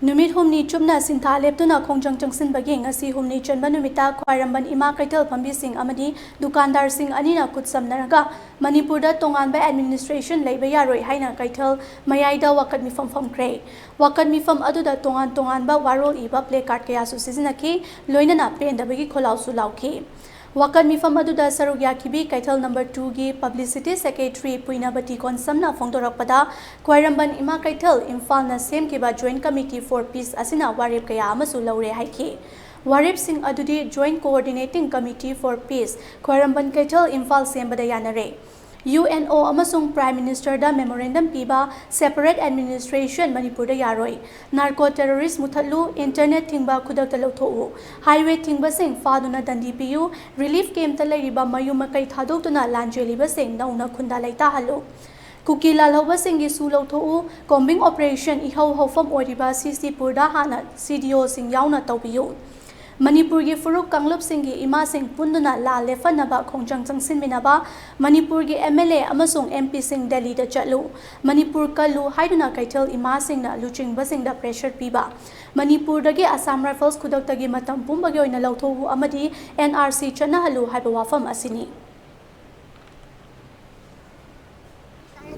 Numit humni chumna sintha leptuna khongjang changsin bagi ngasi humni chanba numita khwairamban ima keithel phambi sing amadi dukandar sing anina kutsamnaraga Manipurda tonganba administration leiba yaroi haina keithel mayaida wakat meepham Phamkhre wakat meepham aduda tonganba warol iba placard kaya su sizinaki loinana pendabagi kholausu lauki wakat meepham aduda saruk yakibi keithel number 2 gi publicity secretary puinabati konsamna phongdorakpada khwairamban ima keithel imphal na semkiba joint committee for peace asina warip kaya amasu laure haiki warip sing adudi joint coordinating committee for peace khwairamban keithel imphal sembada yanare UNO amasung Prime Minister da memorandum piba separate administration Manipur da yaroi narco terrorist muthalu internet thingba khudak ta lotho highway thingba sing faduna dandi piu relief camp ta leiriba mayuma kai thadokuna lanjeliba sing nauna khunda laita halu Kukila lauba singi su lotho combing operation ihau hofam oriba CC Purda hana CDO sing yauna tawbiu Manipur gi furuk kanglup singi ima sing punduna la lefanaba khongjang changsin minaba Manipur gi MLA amasung MP sing Delhi da chatlu Manipur kalu haiduna keithel ima sing na luching basing da pressure piba Manipur dagi Assam Rifles khudak tagi matam pumbagi oina lauthobu amadi NRC chana halu haiba wafam asini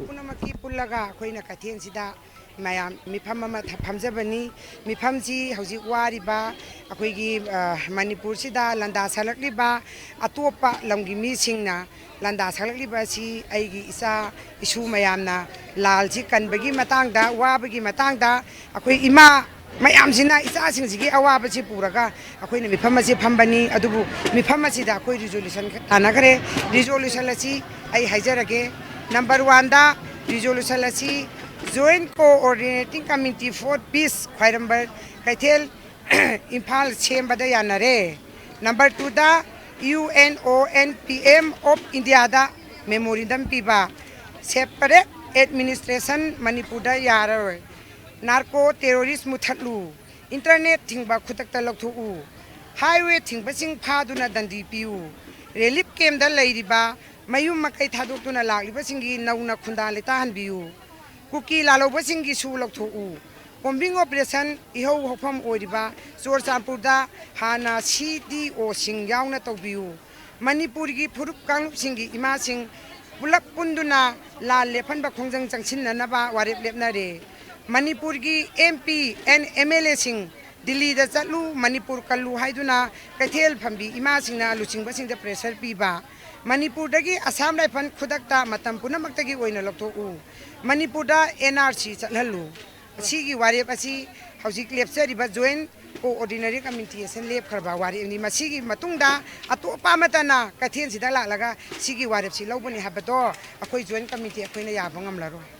punamaki pullaga khoina kathen sida mayam meepham ama phamjabani meepham ji hauji wariba akoigi Manipur sida landa salakliba atopa lamgi mi singna landa salakliba si aigi isa isu mayamna lalji kanbagi matangda wabagi matangda akoi ima mayam sina isa singjigi awaba si puraga akoina meepham si phambani adubu meepham sida akoi resolution tanagre resolution lasi ai haijarage number 1 da resolution lasi Joint Coordinating Committee for Peace Khwairamban Keithel Imphal Sembada yanare number 2 da UNONPM of India da memorandum piba separate administration Manipur da yaroi narco terrorist muthatlu internet thingba khutakta lokhthu highway thingba sing phaduna dandi piu relief camp da leiriba mayum makai thadokuna lagliba singi nauna khunda leta hanbiu Kuki laloba singi su lokhthu bombing operation ihau hofam oiriba Chorchampurda hana CDO sing yauna tawbiu Manipur gi phuruk kanglup singi ima sing pulak punduna la lefanba khongjang changsinna warep lepnare Manipur gi MP and MLA sing Delhi da chatlu Manipur kallu haiduna keithel phambi ima singna luchingba singda pressure piba Manipur dagi Assam Rifle khudakta matam punamak oina lokhthu Manipur da NRC chathalu asigi warep asi hauzik lepsariba joint coordinary committee sen lep kharba warep ni masigi matungda atopa matana kathen sida laga sigi warep si lobani habado akoi joint committee akoina yaba ngamlaro